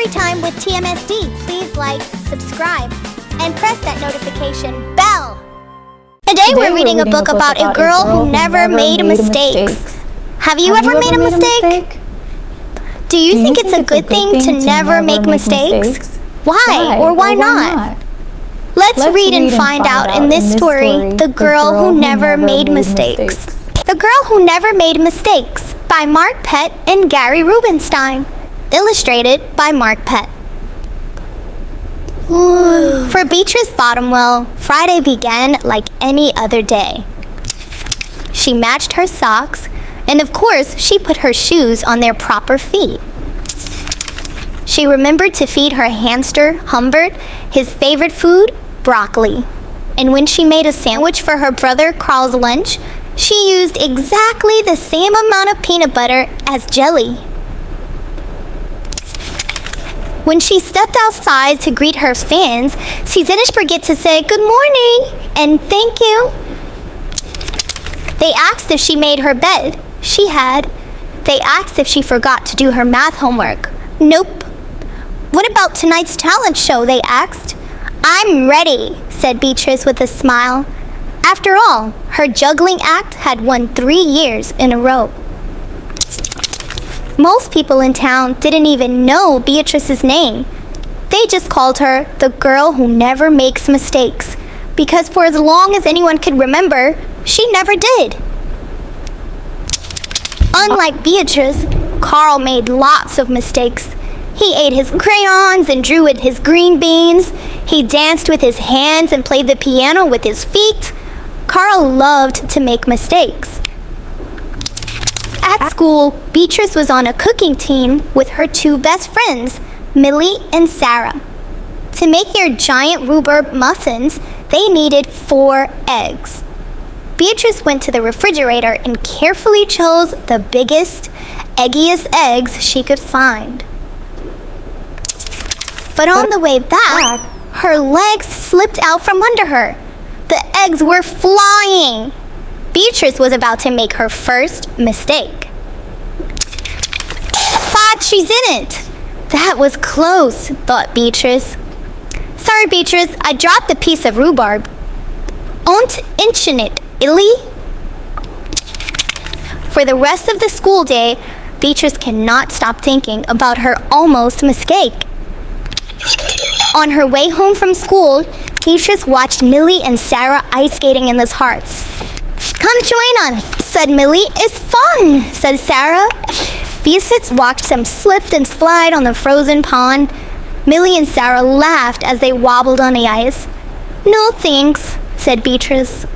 Story time with T.M.S.D. Please like, subscribe, and press that notification bell. Today we're reading a book about a girl who never made mistakes. Have you ever made a mistake? Do you think it's a good thing to never make mistakes? Why or why not? Let's read and find out in this story, The Girl Who Never Made Mistakes. The Girl Who Never Made Mistakes by Mark Pett and Gary Rubinstein. Illustrated by Mark Pett. For Beatrice Bottomwell, Friday began like any other day. She matched her socks, and of course, she put her shoes on their proper feet. She remembered to feed her hamster, Humbert, his favorite food, broccoli. And when she made a sandwich for her brother Carl's lunch, she used exactly the same amount of peanut butter as jelly. When she stepped outside to greet her fans, she didn't forget to say good morning and thank you. They asked if she made her bed. She had. They asked if she forgot to do her math homework. Nope. What about tonight's talent show, they asked. I'm ready, said Beatrice with a smile. After all, her juggling act had won 3 years in a row. Most people in town didn't even know Beatrice's name. They just called her the girl who never makes mistakes, because for as long as anyone could remember, she never did. Unlike Beatrice, Carl made lots of mistakes. He ate his crayons and drew with his green beans. He danced with his hands and played the piano with his feet. Carl loved to make mistakes. At school, Beatrice was on a cooking team with her 2 best friends, Millie and Sarah. To make their giant rhubarb muffins, they needed 4 eggs. Beatrice went to the refrigerator and carefully chose the biggest, eggiest eggs she could find. But on the way back, her legs slipped out from under her. The eggs were flying. Beatrice was about to make her first mistake. But she didn't. That was close, thought Beatrice. Sorry, Beatrice, I dropped a piece of rhubarb. Und infinite, illy? For the rest of the school day, Beatrice cannot stop thinking about her almost mistake. On her way home from school, Beatrice watched Millie and Sarah ice skating in the hearts. Come join us, said Millie. It's fun, said Sarah. Beatrice watched them slip and slide on the frozen pond. Millie and Sarah laughed as they wobbled on the ice. No thanks, said Beatrice.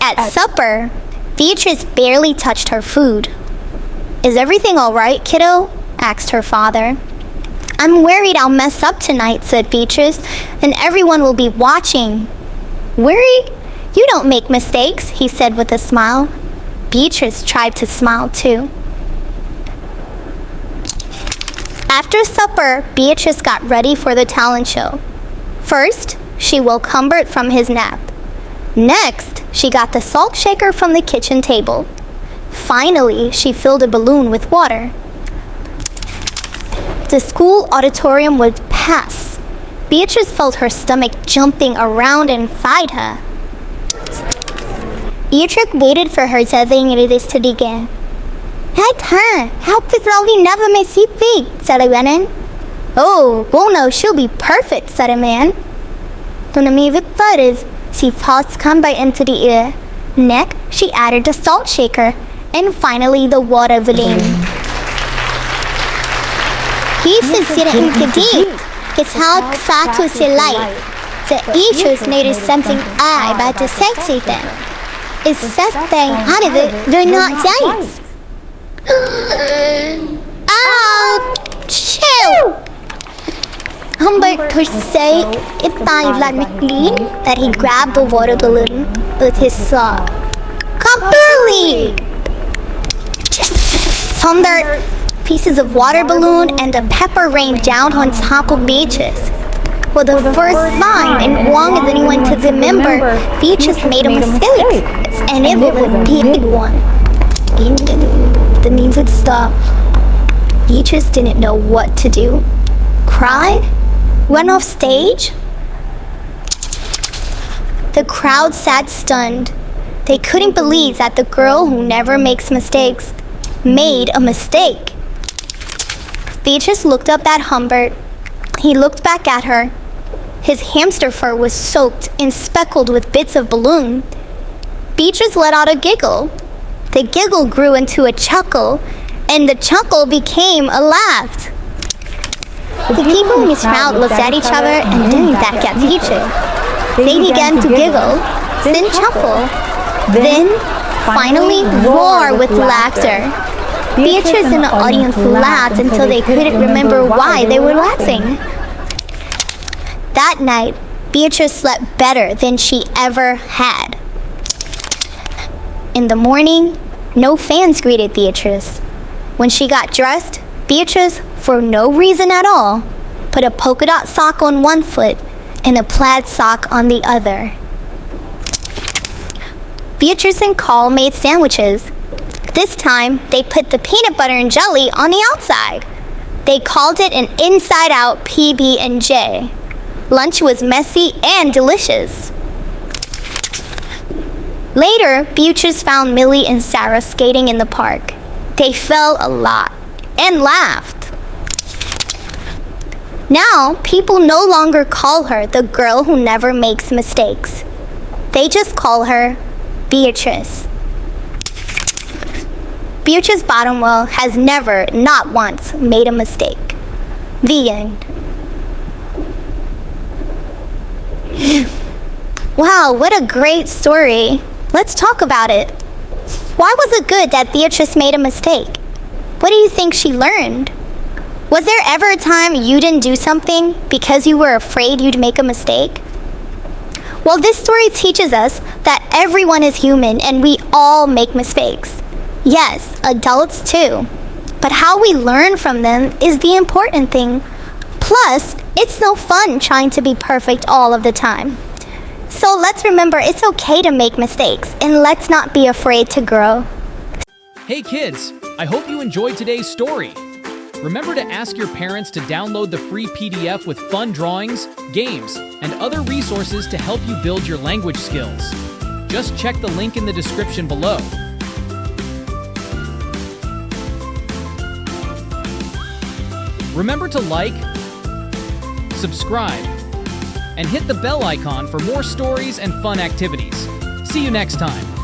At supper, Beatrice barely touched her food. Is everything all right, kiddo? Asked her father. I'm worried I'll mess up tonight, said Beatrice, and everyone will be watching. Worry? You don't make mistakes, he said with a smile. Beatrice tried to smile too. After supper, Beatrice got ready for the talent show. First, she woke Humbert from his nap. Next, she got the salt shaker from the kitchen table. Finally, she filled a balloon with water. The school auditorium would pass. Beatrice felt her stomach jumping around inside her. Beatrice waited for her this to begin. Help is all we never may see big, said a woman. Oh, no, she'll be perfect, said a man. Don't me with butters. She tossed combat into the ear. Next, she added the salt shaker, and finally the water balloon. Beatrice didn't compete. It's how fast was her light. The Beatrice noticed something odd about the sexy thing. It's something out of it, they're not giants. Oh, chill! Humbert could say it sounded like McLean that he grabbed the water balloon with his saw. Kaboom! Thunder, pieces of water balloon, and a pepper rained down on top of Beatrice. For the first time in long as anyone could remember, Beatrice made a mistake, and it was a big one. That means it stopped. Beatrice didn't know what to do. Cry? Run off stage? The crowd sat stunned. They couldn't believe that the girl who never makes mistakes made a mistake. Beatrice looked up at Humbert. He looked back at her. His hamster fur was soaked and speckled with bits of balloon. Beatrice let out a giggle. The giggle grew into a chuckle, and the chuckle became a laugh. The people in the crowd looked at each other and then back at Beatrice. They began to giggle, then chuckle, then finally roar with laughter. Beatrice and the audience laughed until they couldn't remember why they were laughing. That night, Beatrice slept better than she ever had. In the morning, no fans greeted Beatrice. When she got dressed, Beatrice, for no reason at all, put a polka dot sock on one foot and a plaid sock on the other. Beatrice and Carl made sandwiches. This time, they put the peanut butter and jelly on the outside. They called it an inside-out PB&J. Lunch was messy and delicious. Later, Beatrice found Millie and Sarah skating in the park. They fell a lot and laughed. Now, people no longer call her the girl who never makes mistakes. They just call her Beatrice. Beatrice Bottomwell has never, not once, made a mistake. The end. Wow, what a great story. Let's talk about it. Why was it good that Beatrice made a mistake? What do you think she learned? Was there ever a time you didn't do something because you were afraid you'd make a mistake? Well, this story teaches us that everyone is human and we all make mistakes. Yes, adults too. But how we learn from them is the important thing. Plus, it's no fun trying to be perfect all of the time. So let's remember it's okay to make mistakes and let's not be afraid to grow. Hey kids, I hope you enjoyed today's story. Remember to ask your parents to download the free PDF with fun drawings, games, and other resources to help you build your language skills. Just check the link in the description below. Remember to like, subscribe, and hit the bell icon for more stories and fun activities. See you next time.